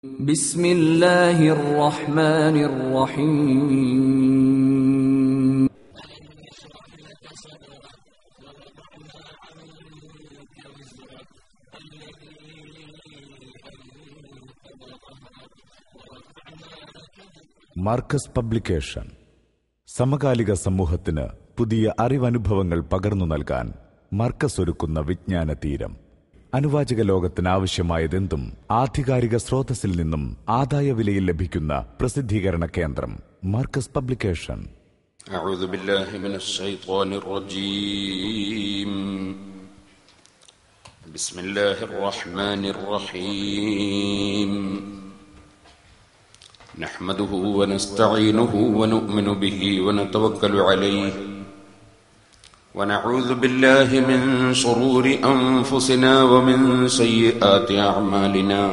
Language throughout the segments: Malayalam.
بسم الله الرحمن الرحيم മാർക്കസ് പബ്ലിക്കേഷൻ സമകാലിക സമൂഹത്തിന് പുതിയ അറിവനുഭവങ്ങൾ പകർന്നു നൽകാൻ മാർക്കസ് ഒരുക്കുന്ന വിജ്ഞാന തീരം. അനുവാചക ലോകത്തിന് ആവശ്യമായതെന്തും ആധികാരിക സ്രോതസ്സിൽ നിന്നും ആദായ വിലയിൽ ലഭിക്കുന്ന പ്രസിദ്ധീകരണ കേന്ദ്രം മാർക്കസ് പബ്ലിക്കേഷൻ. أعوذ بالله من الشيطان الرجيم. بسم الله الرحمن الرحيم. نحمده ونستعينه ونؤمن به ونتوكل عليه ونعوذ بالله من شرور أنفسنا ومن سيئات أعمالنا.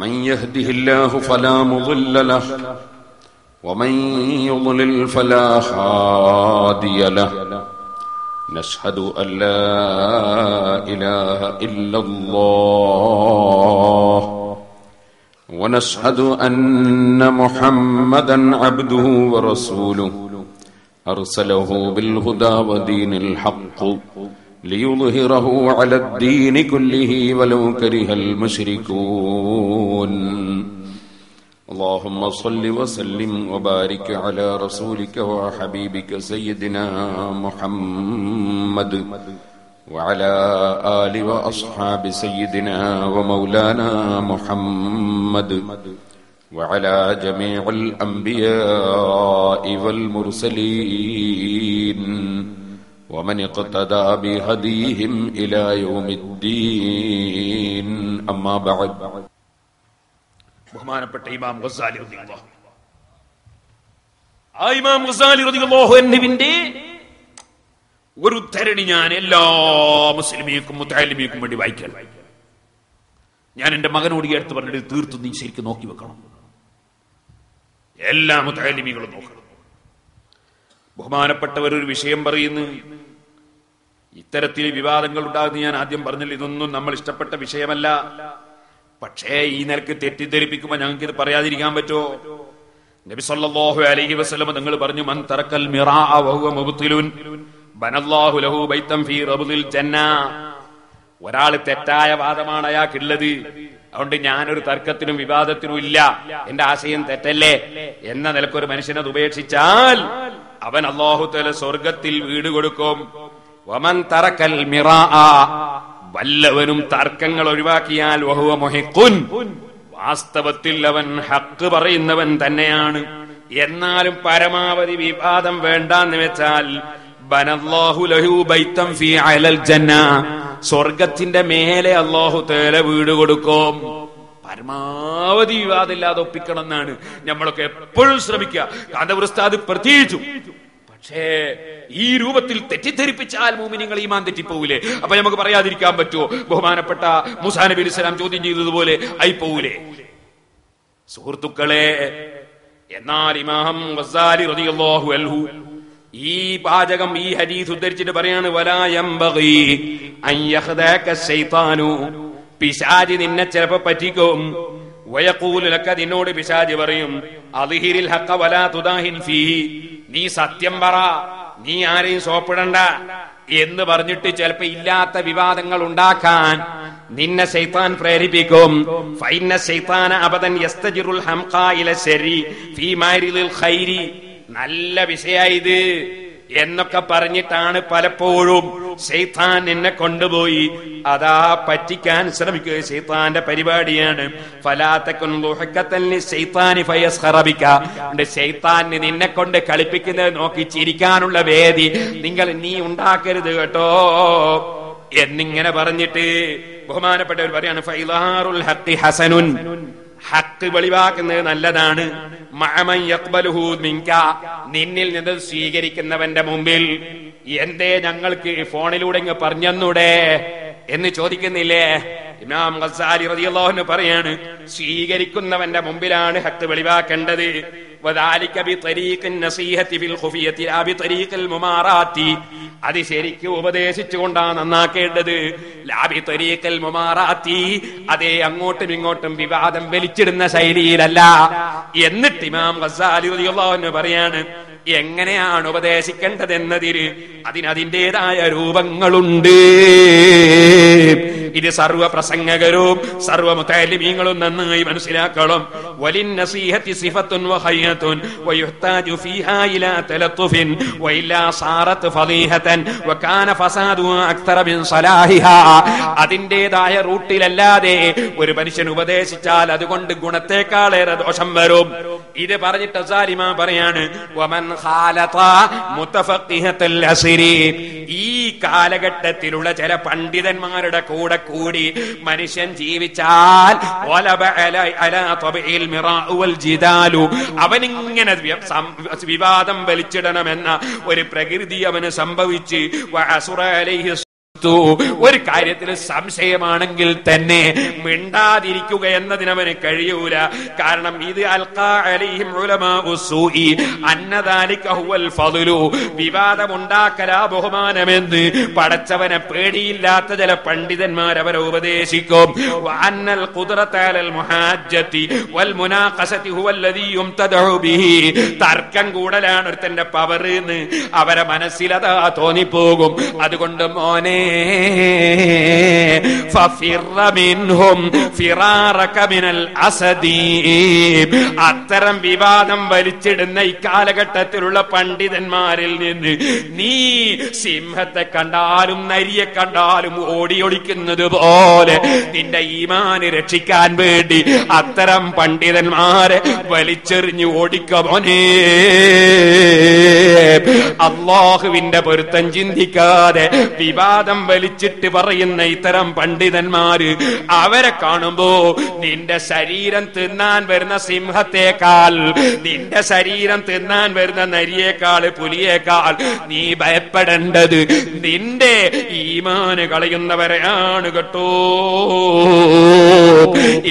من يهده الله فلا مضل له ومن يضلل فلا هادي له. نشهد أن لا إله إلا الله ونشهد أن محمدا عبده ورسوله أرسله بالهدى ودين الحق ليظهره على الدين كله ولو كره المشركون. اللهم صل وسلم وبارك على رسولك وحبيبك سيدنا محمد وعلى آل وأصحاب سيدنا ومولانا محمد وعلى جميع الأنبياء والمرسلين ومن اقتدى بهديهم إلى يوم الدين. أما بعد. ബഹുമാനപ്പെട്ട ഇമാം ഗസാലി റളിയല്ലാഹു അൻഹു, ആ ഇമാം ഗസാലി റളിയല്ലാഹു അൻഹുവിന്റെ ഒരു ഉദ്ധരണി ഞാൻ എല്ലാ മുസ്ലിമീക്കും മുതഅല്ലിമീക്കും വേണ്ടി വായിക്കാൻ. ഞാൻ എന്റെ മകനോട് ഈ അടുത്ത് പറഞ്ഞിട്ട് തീർത്തും നീ ശരിക്കും നോക്കി വെക്കണം, എല്ലാ മുതഅല്ലിമീങ്ങളും നോക്കണം. ബഹുമാനപ്പെട്ടവർ ഒരു വിഷയം പറയുന്നു, ഇത്തരത്തിൽ വിവാദങ്ങൾ ഉണ്ടാകുന്ന ഞാൻ ആദ്യം പറഞ്ഞില്ല, ഇതൊന്നും നമ്മൾ ഇഷ്ടപ്പെട്ട വിഷയമല്ല. പക്ഷേ ഈ നിലക്ക് തെറ്റിദ്ധരിപ്പിക്കുമ്പോൾ ഞങ്ങൾക്ക് ഇത് പറയാതിരിക്കാൻ പറ്റുമോ? നബി സല്ലല്ലാഹു അലൈഹി വസല്ലം നിങ്ങൾ പറഞ്ഞു, മൻ തറക്കൽ മിറാഅ വഹുവ മുബ്തിലുൻ ബനല്ലാഹു ലഹു ബൈതൻ ഫീ റബ്ദിൽ ജന്ന. ഒരാൾ തെറ്റായ വാദമാണ് അയാൾക്കുള്ളത്, അതുകൊണ്ട് ഞാനൊരു തർക്കത്തിനും വിവാദത്തിനും ഇല്ല, എന്റെ ആശയം തെറ്റല്ലേ എന്ന നിലക്കൊരു മനുഷ്യനെ ഉപേക്ഷിച്ചാൽ അവൻ അല്ലാഹു തആല സ്വർഗത്തിൽ വീട് കൊടുക്കും. വമൻ തറക്കൽ മിറാഅ, വല്ലവനും തർക്കങ്ങൾ ഒഴിവാക്കിയാൽ വഹുവ മുഹിഖുൻ, വാസ്തവത്തിൽ അവൻ ഹക്ക് പറയുന്നവൻ തന്നെയാണ്. എന്നാലും പരമാവധി വിവാദം വേണ്ടാന്ന് വെച്ചാൽ ബനല്ലാഹു ലഹു ബൈതൻ ഫീ അലൽ ജന്ന, സ്വർഗത്തിന്റെ മേലെ അല്ലാഹു തആല വീട് കൊടുക്കും. പരമാവധി വിവാദമില്ലാതെ ഒപ്പിക്കണം എന്നാണ് നമ്മളൊക്കെ എപ്പോഴും ശ്രമിക്കുക, കാന്തപുരസ്താദ് പ്രത്യേകിച്ചു. പക്ഷേ ഈ രൂപത്തിൽ തെറ്റിദ്ധരിപ്പിച്ചാൽ മുഅ്മിനീങ്ങൾ ഈമാൻ തെറ്റിപ്പോവില്ലേ? അപ്പൊ നമുക്ക് പറയാതിരിക്കാൻ പറ്റുമോ? ബഹുമാനപ്പെട്ട മൂസാ നബി അലൈഹി സലാം ചോദ്യം ചെയ്തതുപോലെ ആയി പോവില്ലേ സുഹൃത്തുക്കളെ? എന്നാൽ ഇമാം ഗസാലി റളിയല്ലാഹു അൻഹു ഈ വാചകം, ഈ ഹദീസ് ഉദ്ധരിച്ചിട്ട് പറയാണ്, വലാ യംബഗി അൻ യഖദക ശൈത്താനു, പിശാച് നിന്നെ ചിലപ്പോ പറ്റിക്കും. വയഖൂലു ലക, നിന്നോട് പിശാച് പറയും, അദ്ഹിരിൽ ഹഖ വലാ തുദാഹിൻ ഫീഹി, നീ സത്യം പറ, നീ ആരെയും സോപ്പിടണ്ട എന്ന് പറഞ്ഞിട്ട് ചിലപ്പോ ഇല്ലാത്ത വിവാദങ്ങൾ ഉണ്ടാക്കാൻ നിന്നെ ശൈത്താൻ പ്രേരിപ്പിക്കും. ഫൈന ശൈത്താന അബദൻ യസ്തജിറുൽ ഹംഖാ ഇല ശരി ഫീ മാരിലിൽ ഖൈരി, നല്ല വിഷയായത് എന്നൊക്കെ പറഞ്ഞിട്ടാണ് പലപ്പോഴും ശൈത്താൻ നിന്നെ കൊണ്ടുപോയി അതാ പറ്റിക്കാൻ ശ്രമിക്കുക. ശൈത്താന്റെ പരിപാടിയാണ്. ശൈത്താന് നിന്നെ കൊണ്ട് കളിപ്പിക്കുന്നത് നോക്കി ചിരിക്കാനുള്ള വേദി നീ ഉണ്ടാക്കരുത് കേട്ടോ എന്നിങ്ങനെ പറഞ്ഞിട്ട് ബഹുമാനപ്പെട്ടവർ പറയാണ്, ഫൈലാറുൽ ഹഖി ഹസനുൻ, ഹക്ക് വെളിവാക്കുന്നത് നല്ലതാണ്. മഅമൻ യഖ്ബലുഹു മിൻക, നിന്നിൽ നിന്ന് സ്വീകരിക്കുന്നവന്റെ മുമ്പിൽ. എന്തേ ഞങ്ങൾക്ക് ഫോണിലൂടെ ഇങ്ങ് പറഞ്ഞൂടെ എന്ന് ചോദിക്കുന്നില്ലേ? ഇമാം ഗസാലി റളിയല്ലാഹു അൻഹു പറയാണ്, സ്വീകരിക്കുന്നവന്റെ മുമ്പിലാണ് ഹക്ക് വെളിവാക്കേണ്ടത്. അത് ശരിക്കും ഉപദേശിച്ചുകൊണ്ടാണ് നന്നാക്കേണ്ടത്. ലാബി ത്വരീഖിൽ മുമാറാത്തി, അതേ അങ്ങോട്ടും ഇങ്ങോട്ടും വിവാദം വലിച്ചിടുന്ന ശൈലിയിലല്ല. എന്നിട്ട് ഇമാം ഗസാലി റളിയല്ലാഹു അൻഹു പറയാണ്, എങ്ങനെയാണ് ഉപദേശിക്കേണ്ടതെന്നതിന് അതിനതിൻ്റെതായ രൂപങ്ങളുണ്ട്. ഇത് സർവ പ്രസംഗകരും സർവ മുതഅല്ലിമീങ്ങളും നന്നായി മനസ്സിലാക്കണം. വലിൻ നസീഹത്തി സിഫത്തുൻ വഹയ്യത്തുൻ വയുഹ്താജു ഫീഹാ ഇലാ തലത്തുഫിൻ വഇല്ലാ സാറത് ഫളീഹതൻ വകാന ഫസാദു അക്തറ മിൻ സലാഹിഹാ. അതിൻ്റെതായ റൂട്ടിലല്ലാതെ ഒരു മനുഷ്യൻ ഉപദേശിച്ചാൽ അതുകൊണ്ട് ഗുണത്തെക്കാളേറെ ദോഷം വരും. ഇത് പറഞ്ഞിട്ട് സാലിമ പറയാണ്, വമൻ ഖാലത മുതഫഖിഹത്തുൽ അസ്രി, ഈ കാലഘട്ടത്തിലുള്ള ചില പണ്ഡിതന്മാരുടെ കൂടെ കൂടി മനുഷ്യൻ ജീവിച്ചാൽ അവനിങ്ങനെ വിവാദം വലിച്ചിടണമെന്ന ഒരു പ്രകൃതി അവന് സംഭവിച്ച് ഒരു കാര്യത്തിൽ സംശയമാണെങ്കിൽ തന്നെ മിണ്ടാതിരിക്കുക എന്നതിനവന് കഴിയൂല. കാരണം ഇത് വിവാദമുണ്ടാക്കലാ ബഹുമാനമെന്ന് പടച്ചവനെ പേടിയില്ലാത്ത ചില പണ്ഡിതന്മാർ അവരെ ഉപദേശിക്കും. തർക്കം കൂടലാണ് ഒരുത്തന്റെ പവർ എന്ന് അവരെ മനസ്സിലതാ തോന്നിപ്പോകും. അതുകൊണ്ട് മോനെ അത്തരം വിവാദം വലിച്ചിടുന്ന ഇക്കാലഘട്ടത്തിലുള്ള പണ്ഡിതന്മാരിൽ നിന്ന് നീ സിംഹത്തെ കണ്ടാലും നരിയെ കണ്ടാലും ഓടിയൊളിക്കുന്നത് പോലെ നിന്റെ ഈമാന് രക്ഷിക്കാൻ വേണ്ടി അത്തരം പണ്ഡിതന്മാരെ വലിച്ചെറിഞ്ഞു ഓടിക്കമോനെ. അല്ലാഹുവിന്റെ പൊരുത്തം ചിന്തിക്കാതെ വിവാദം വലിച്ചിട്ട് പറയുന്ന ഇത്തരം പണ്ഡിതന്മാര്, അവരെ കാണുമ്പോ നിന്റെ ശരീരം തിന്നാൻ വരുന്ന സിംഹത്തേക്കാൾ, നിന്റെ ശരീരം തിന്നാൻ വരുന്ന നരിയേക്കാൾ, പുലിയേക്കാൾ നീ ഭയപ്പെടേണ്ടത് നിന്റെ ഈമാന് കളയുന്നവരെയാണ് കേട്ടോ.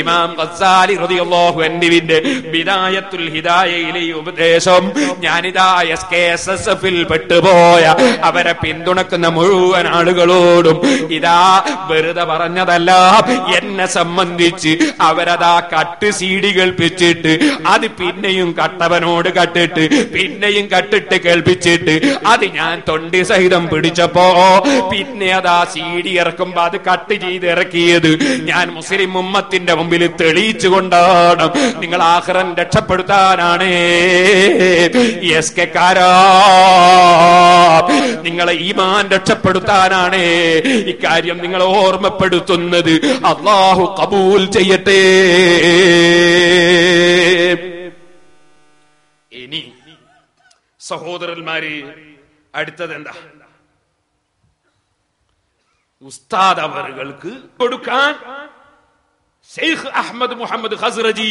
ഇമാം ഗസാലി റളിയല്ലാഹു അൻഹുവിന്റെ ബിദായത്തുൽ ഹിദായയിലെ ഉപദേശം ഞാനിതാ SKSSFിൽ പെട്ടുപോയ അവരെ പിന്തുണക്കുന്ന മുഴുവൻ ആളുകളോടും ഇതാ വെറുതെ പറഞ്ഞതല്ല. എന്നെ സംബന്ധിച്ച് അവരതാ കട്ട് CD കേൾപ്പിച്ചിട്ട് അത് പിന്നെയും കട്ടവനോട് കട്ടിട്ട് പിന്നെയും കട്ടിട്ട് കേൾപ്പിച്ചിട്ട് അത് ഞാൻ തൊണ്ടി സഹിതം പിടിച്ചപ്പോ പിന്നെ അതാ CD ഇറക്കുമ്പോ അത് കട്ട് ചെയ്ത് ഇറക്കിയത് ഞാൻ മുസ്ലിം ഉമ്മത്തിന്റെ മുമ്പിൽ തെളിയിച്ചുകൊണ്ടാണ്. നിങ്ങൾ ആഖിറൻ രക്ഷപ്പെടുത്താനാണ് SKക്കാരാ, നിങ്ങളെ ഈമാൻ രക്ഷപ്പെടുത്താനാണ് ഇക്കാര്യം നിങ്ങളെ ഓർമ്മപ്പെടുത്തുന്നത്. അല്ലാഹു ഖബൂൽ ചെയ്യട്ടെ. ഇനി സഹോദരന്മാരെ, അടുത്തത് എന്താ? ഉസ്താദ് അവർക്ക് കൊടുക്കാൻ ശൈഖ് അഹ്മദ് മുഹമ്മദ് ഖസ്റജി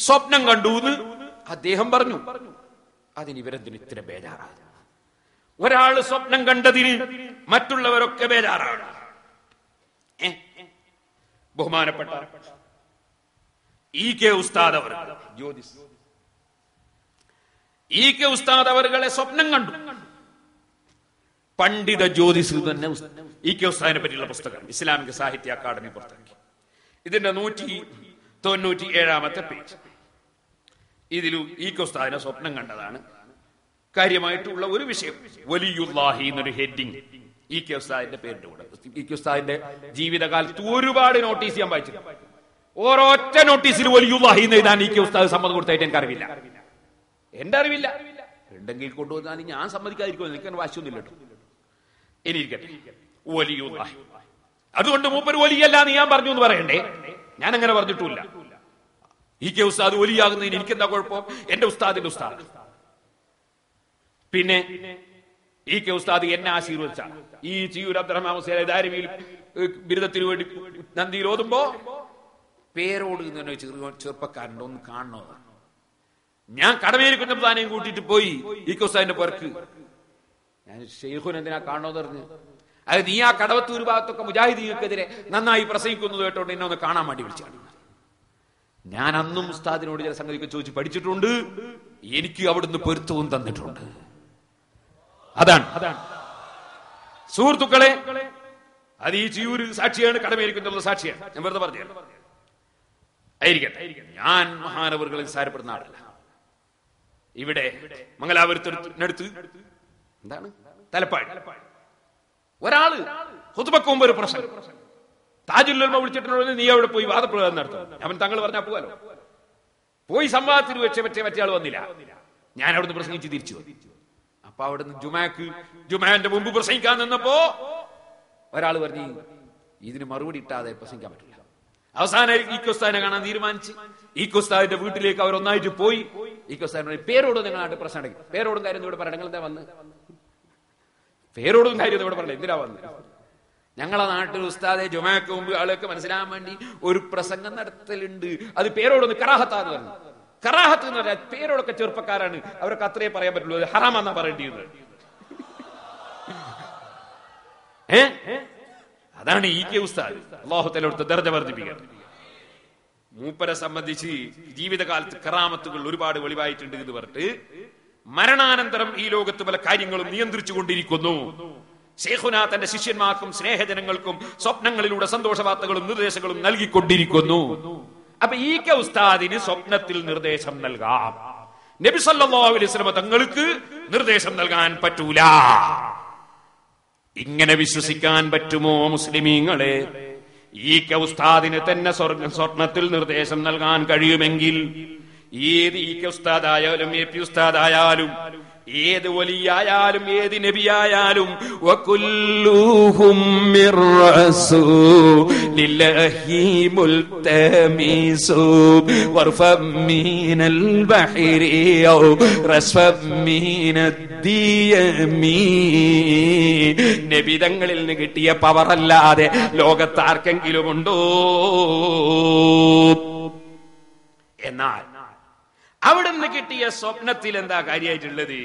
സ്വപ്നം കണ്ടു എന്ന് അദ്ദേഹം പറഞ്ഞു. അതിന് ഇവരെന്തിന് ഇത്ര ബേജാറാണ്? ഒരാൾ സ്വപ്നം കണ്ടതിന് മറ്റുള്ളവരൊക്കെ ബേജാറാണ്. ബഹുമാനപ്പെട്ട EK ഉസ്താദ് അവർ ജ്യോതിസ് EK ഉസ്താദ് അവരുടെ സ്വപ്നം കണ്ടു. പണ്ഡിത ജ്യോതിസ് തന്നെ EK ഉസ്താദിനെ പറ്റിയുള്ള പുസ്തകം ഇസ്ലാമിക സാഹിത്യ അക്കാദമി പുറത്തിറക്കി. ഇതിന്റെ 197-ാമത്തെ പേജ്. ഇതിൽ EK ഉസ്താദിനെ സ്വപ്നം കണ്ടതാണ് കാര്യമായിട്ടുള്ള ഒരു വിഷയം. വലിയുല്ലാഹി എന്നൊരു ഹെഡിങ് EK ഉസ്താദിന്റെ പേരിന്റെ കൂടെ. EK ഉസ്താദിന്റെ ജീവിതകാലത്ത് ഒരുപാട് നോട്ടീസ് ഞാൻ വായിച്ചു. ഓരോറ്റ നോട്ടീസിൽ വലിയുല്ലാഹി എന്ന് എഴുതാൻ EK ഉസ്താദ് സമ്മതം കൊടുത്തായിട്ട് എനിക്ക് അറിവില്ല. എന്റെ അറിവില്ല. ഉണ്ടെങ്കിൽ കൊണ്ടുവന്നാൽ ഞാൻ സമ്മതിക്കാതിരിക്കും. എനിക്ക് വാശിയൊന്നുമില്ല കേട്ടോ. ഇനി ഇരിക്കട്ടെ, വലിയുല്ലാഹി. അതുകൊണ്ട് മൂപ്പര് വലിയല്ല എന്ന് ഞാൻ പറഞ്ഞു എന്ന് പറയണ്ടേ? ഞാൻ അങ്ങനെ പറഞ്ഞിട്ടില്ല. EK ഉസ്താദ് വലിയാകുന്നതിന് എനിക്കെന്താ കുഴപ്പം? എന്റെ ഉസ്താദിന്റെ ഉസ്താദ്. പിന്നെ EK ഉസ്താദ് എന്നെ ആശീർവദിച്ചാണ്. ഈ ചിയൂർ അബ്ദുറഹ്മാൻ ഹുസൈൻ ദാരിമിയിൽ ബിരുദത്തിന് വേണ്ടി നന്ദിയിൽ ഓതുമ്പോ പേരോട് ചെറുപ്പക്കാരൻ്റെ ഒന്ന് കാണണോ? ഞാൻ കടമേരി കുഞ്ഞബ്ദാനെയും കൂട്ടിയിട്ട് പോയി EK ഉസ്താദിന്റെ പുറക്ക്. ഞാൻ ഷെയ്ഖുൻ എന്തിനാ കാണണോന്ന് പറഞ്ഞു. അത് നീ ആ കടവത്തൂർ ഭാഗത്തൊക്കെ മുജാഹിദീങ്ങൾക്കെതിരെ നന്നായി പ്രസംഗിക്കുന്നത് കേട്ടോണ്ട് എന്നെ ഒന്ന് കാണാൻ വേണ്ടി വിളിച്ചാണ്. ഞാൻ അന്നും ഉസ്താദിനോട് ചില സംഗതിയൊക്കെ ചോദിച്ച് പഠിച്ചിട്ടുണ്ട്. എനിക്ക് അവിടുന്ന് പൊരുത്തവും തന്നിട്ടുണ്ട്. അതാണ് സുഹൃത്തുക്കളെ, അത് ഈ ചിയൂര് സാക്ഷിയാണ്, കടമേരിക്കുന്നുള്ള സാക്ഷിയാണ്. ഞാൻ വെറുതെ പറഞ്ഞു ആയിരിക്കട്ടെ. ഞാൻ മഹാനവറുകളെ നിസ്സാരപ്പെടുന്ന ആളല്ല. ഇവിടെ മംഗലാപുരത്തിനടുത്ത് എന്താണ് തലപ്പാടി ഒരാള് ഖുതുബക്ക് മുമ്പ് ഒരു പ്രസംഗം, താജുൽ ഉലമ വിളിച്ചിട്ടുണ്ടെങ്കിൽ നീ അവിടെ പോയി വാദപ്രയോഗം നടത്തും. അവൻ തങ്ങൾ പറഞ്ഞാൽ പോകാലോ. പോയി സംവാദത്തിന് മറ്റേ ആൾ വന്നില്ല. ഞാൻ അവിടുന്ന് പ്രസംഗിച്ച് തിരിച്ചു വന്നു. അപ്പൊ അവിടുന്ന് ജുമാന്റെ മുമ്പ് പ്രസംഗിക്കാൻ നിന്നപ്പോ ഒരാൾ പറഞ്ഞു ഇതിന് മറുപടി ഇട്ടാതെ പ്രസംഗിക്കാൻ പറ്റില്ല. അവസാനം ഈ ഉസ്താദിനെ കാണാൻ തീരുമാനിച്ച് ഈ ഉസ്താദിന്റെ വീട്ടിലേക്ക് അവർ ഒന്നായിട്ട് പോയി. ഈ ഉസ്താദിനെ പേരോടും നിങ്ങളായിട്ട് പ്രശ്നം അടങ്ങി, പേരോടും കാര്യം ഇവിടെ പറയണം. നിങ്ങൾ എന്താ വന്ന് പേരോടും കാര്യം ഇവിടെ പറയണം, എന്തിനാ വന്ന്? ഞങ്ങളെ നാട്ടിൽ ഉസ്താദെ ജുമാക്ക് മുമ്പ് ആളൊക്കെ മനസ്സിലാൻ വേണ്ടി ഒരു പ്രസംഗം നടത്തലുണ്ട്. അത് പേരോടൊന്ന് കറാഹത്താന്ന് പറഞ്ഞു. കറാഹത്ത് എന്ന് പറഞ്ഞാൽ പേരോടൊക്കെ ചെറുപ്പക്കാരാണ്, അവർക്ക് അത്രേ പറയാൻ പറ്റുള്ളൂ. അത് ഹറാമാന്നാ പറയേണ്ടിയത്. അതാണ് ഈ കെ ഉസ്താദ്. അല്ലാഹു തആല കൊടുത്ത ദർജ വർദ്ധിപ്പിക്കാൻ. മൂപ്പരെ സംബന്ധിച്ച് ജീവിതകാലത്ത് കറാമത്തുകൾ ഒരുപാട് വെളിവായിട്ടുണ്ട് എന്ന് പറഞ്ഞിട്ട് മരണാനന്തരം ഈ ലോകത്ത് പല കാര്യങ്ങളും നിയന്ത്രിച്ചു കൊണ്ടിരിക്കുന്നു. ശൈഖുന തന്റെ ശിഷ്യന്മാർക്കും സ്നേഹജനങ്ങൾക്കും സ്വപ്നങ്ങളിലൂടെ സന്തോഷ വാർത്തകളും നിർദ്ദേശങ്ങളും നൽകിക്കൊണ്ടിരിക്കുന്നു. അപ്പൊ ഈ കെ ഉസ്താദിന് സ്വപ്നത്തിൽ നിർദ്ദേശം നൽകാം. നബി സല്ലല്ലാഹു അലൈഹി വസല്ലം തങ്ങൾക്ക് നിർദ്ദേശം നൽകാൻ പറ്റൂല. ഇങ്ങനെ വിശ്വസിക്കാൻ പറ്റുമോ മുസ്ലിമീങ്ങളെ? ഈ കെ ഉസ്താദിന് തന്നെ സ്വപ്നത്തിൽ നിർദ്ദേശം നൽകാൻ കഴിയുമെങ്കിൽ ഏത് ഈ കെ ഉസ്താദായാലും എ പി ഉസ്താദായാലും ഏത് വലിയായാലും ഏത് നബിയായാലും വകുല്ലുഹും മിർ റസൂലില്ലാഹി മുൽതമിസു വർഫം മിനൽ ബഹരി ഔ റസ്ഫം മിനദ്ദിയമി. നബിതങ്ങളിൽ നിന്ന് കിട്ടിയ പവർ അല്ലാതെ ലോകത്താർക്കെങ്കിലും ഉണ്ടോ? എന്നാൽ അവിടുന്ന് കിട്ടിയ സ്വപ്നത്തിൽ എന്താ കാര്യമായിട്ടുള്ളത്?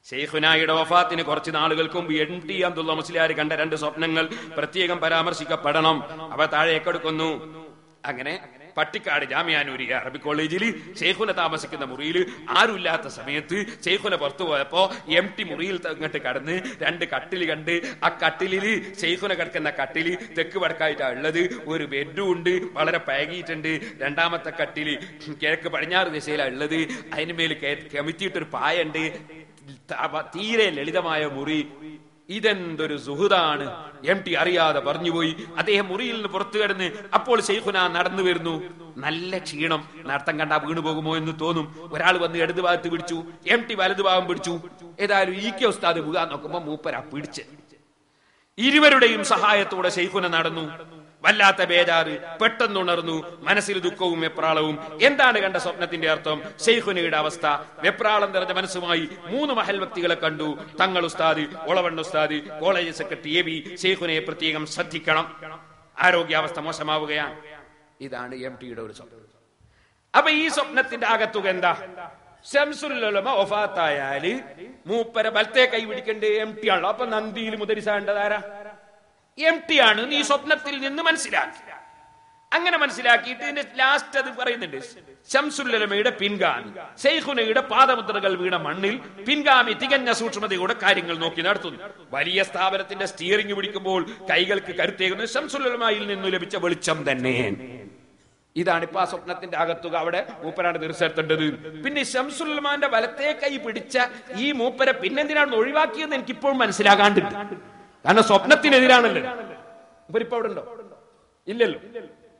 ശൈഖുനായുടെ വഫാത്തിന് കുറച്ച് നാളുകൾക്ക് മുമ്പ് NT അബ്ദുള്ള മുസ്ലിയാർ കണ്ട 2 സ്വപ്നങ്ങൾ പ്രത്യേകം പരാമർശിക്കപ്പെടണം. അവ താഴേക്കെടുക്കുന്നു. അങ്ങനെ പട്ടിക്കാട് ജാമിയാനൂരിയ അറബി കോളേജിൽ ശൈഖുന താമസിക്കുന്ന മുറിയിൽ ആരുമില്ലാത്ത സമയത്ത് ശൈഖുന പുറത്തു പോയപ്പോ MT മുറിയിൽ അങ്ങോട്ട് കടന്ന് 2 കട്ടിൽ കണ്ട് ആ കട്ടിലില് ശൈഖുന കിടക്കുന്ന കട്ടില് തെക്ക് വടക്കായിട്ടാണ് ഉള്ളത്. ഒരു ബെഡും ഉണ്ട്, വളരെ പഴകിയിട്ടുണ്ട്. 2ാമത്തെ കട്ടില് കിഴക്ക് പടിഞ്ഞാറ് ദിശയിലാണ് ഉള്ളത്. അതിനുമേൽ കമിത്തിയിട്ടൊരു പായുണ്ട്. തീരെ ലളിതമായ മുറി. ഇതെന്തൊരു സുഹൃതാണ്. MT അറിയാതെ പറഞ്ഞുപോയി. അദ്ദേഹം മുറിയിൽ നിന്ന് പുറത്തു കിടന്ന് അപ്പോൾ ശൈഖുന നടന്നു വരുന്നു. നല്ല ക്ഷീണം, നടത്തം കണ്ടാ വീണു പോകുമോ എന്ന് തോന്നും. ഒരാൾ വന്ന് ഇടത് ഭാഗത്ത് പിടിച്ചു, MT വലതു ഭാഗം പിടിച്ചു. ഏതായാലും ഈ കെ ഉസ്താദ് വീഴാൻ നോക്കുമ്പോ മൂപ്പരാ പിടിച്ച്. ഇരുവരുടെയും സഹായത്തോടെ ശൈഖുന നടന്നു. വല്ലാത്ത ബേജാറ്, പെട്ടെന്നുണർന്നു. മനസ്സിൽ ദുഃഖവും വെപ്രാളവും. എന്താണ് കണ്ട സ്വപ്നത്തിന്റെ അർത്ഥം? ശൈഖുനയുടെ അവസ്ഥ. വെപ്രാളം നിറഞ്ഞ മനസ്സുമായി 3 മഹൽ വ്യക്തികളെ കണ്ടു. തങ്ങൾ ഉസ്താദ്, ഒളവണ്ണ ഉസ്താദ്, കോളേജ് സെക്രട്ടറി AB. ശൈഖുനയെ പ്രത്യേകം ശ്രദ്ധിക്കണം, ആരോഗ്യാവസ്ഥ മോശമാവുകയാണ്. ഇതാണ് MTയുടെ ഒരു സ്വപ്നം. അപ്പൊ ഈ സ്വപ്നത്തിന്റെ അകത്തുക എന്താ? ശംസുൽ ഉലമ വഫാത്തായാല് മൂപ്പരെ ബലത്തെ കൈ പിടിക്കേണ്ട MT ആണല്ലോ. അപ്പൊ നന്ദിയിൽ മുദരിസാണ്ടതാരാ? MT ആണ്. നീ സ്വപ്നത്തിൽ നിന്ന് മനസ്സിലാക്കി. അങ്ങനെ മനസ്സിലാക്കിയിട്ട് ഇതിന്റെ ലാസ്റ്റ് അത് പറയുന്നുണ്ട്. ശംസുൽ ഉലമയുടെ പിൻഗാമി ശൈഖുനയുടെ പാദമുദ്രകൾ വീണ മണ്ണിൽ പിൻഗാമി തികഞ്ഞ സൂക്ഷ്മതയോടെ കാര്യങ്ങൾ നോക്കി നടത്തുന്നു. വലിയ സ്ഥാപനത്തിന്റെ സ്റ്റിയറിംഗ് പിടിക്കുമ്പോൾ കൈകൾക്ക് കരുത്തേകുന്നത് ശംസുൽ ഉലമയിൽ നിന്ന് ലഭിച്ച വെളിച്ചം തന്നെ. ഇതാണ് ഇപ്പൊ ആ സ്വപ്നത്തിന്റെ അകത്തുക. അവിടെ മൂപ്പരാണ് തീർച്ചയായിട്ടുണ്ടത്. പിന്നെ ശംസുൽ ഉലമാന്റെ വലത്തെ കൈ പിടിച്ച ഈ മൂപ്പരെ പിന്നെന്തിനാണ് ഒഴിവാക്കിയെന്ന് എനിക്കിപ്പോഴും മനസ്സിലാകാണ്ടിട്ട്. കാരണം സ്വപ്നത്തിനെതിരാണല്ലോ. ഇവരിപ്പോ അവിടെ ഉണ്ടോ? ഇല്ലല്ലോ.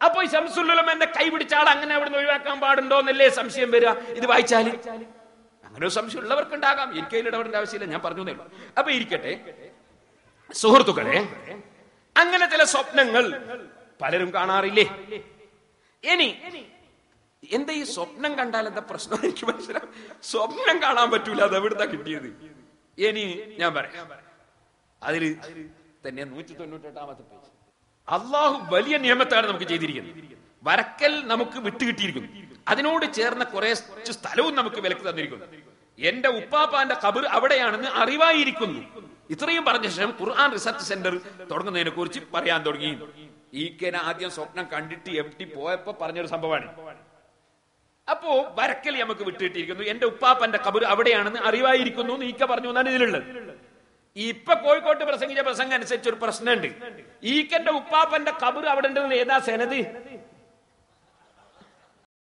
അപ്പൊ ഈ ശംസുൽ ഉലമന്റെ കൈ പിടിച്ച ആൾ അങ്ങനെ അവിടെ നിന്ന് ഒഴിവാക്കാൻ പാടുണ്ടോ എന്നല്ലേ സംശയം വരിക ഇത് വായിച്ചാല്. അങ്ങനെ ഒരു സംശയം ഉള്ളവർക്ക് ഉണ്ടാകാം. എനിക്ക് അതിൽ ഇടപെടേണ്ട ആവശ്യമില്ല, ഞാൻ പറഞ്ഞു തരുള്ളൂ. അപ്പൊ ഇരിക്കട്ടെ സുഹൃത്തുക്കളെ, അങ്ങനെ ചില സ്വപ്നങ്ങൾ പലരും കാണാറില്ലേ? ഇനി എന്താ ഈ സ്വപ്നം കണ്ടാൽ എന്താ പ്രശ്നം? എനിക്ക് മനസ്സിലാവും. സ്വപ്നം കാണാൻ പറ്റൂല, അത് എവിടുന്നാ കിട്ടിയത്? ഇനി ഞാൻ പറയാം. അതിൽ തന്നെ 198-ാമത്തെ പേജ്. അള്ളാഹു വലിയ നിയമത്താണ് നമുക്ക് ചെയ്തിരിക്കുന്നത്. വരക്കൽ നമുക്ക് വിട്ടുകിട്ടിയിരിക്കുന്നു. അതിനോട് ചേർന്ന കുറെ സ്ഥലവും നമുക്ക് വിലക്ക് തന്നിരിക്കുന്നു. എന്റെ ഉപ്പാപ്പാന്റെ ഖബർ അവിടെയാണെന്ന് അറിവായിരിക്കുന്നു. ഇത്രയും പറഞ്ഞ ശേഷം ഖുർആൻ റിസർച്ച് സെന്റർ തുടങ്ങുന്നതിനെ കുറിച്ച് പറയാൻ തുടങ്ങി. ഈക്കനെ ആദ്യം സ്വപ്നം കണ്ടിട്ട് എവിട്ടി പോയപ്പോ പറഞ്ഞൊരു സംഭവമാണ്. അപ്പോ വരക്കൽ നമുക്ക് വിട്ടുകിട്ടിയിരിക്കുന്നു. എന്റെ ഉപ്പാപ്പന്റെ ഖബർ അവിടെയാണെന്ന് അറിവായിരിക്കുന്നു ഈക്ക പറഞ്ഞു എന്നാണ് ഇതിലുള്ളത്. ഇപ്പൊ കോഴിക്കോട്ട് പ്രസംഗിച്ച പ്രസംഗം അനുസരിച്ച് ഒരു പ്രശ്നമുണ്ട്. ഈക്കന്റെ ഉപ്പാപ്പന്റെ ഖബർ അവിടെ ഉണ്ടെന്ന് ഏതാ സെനത്?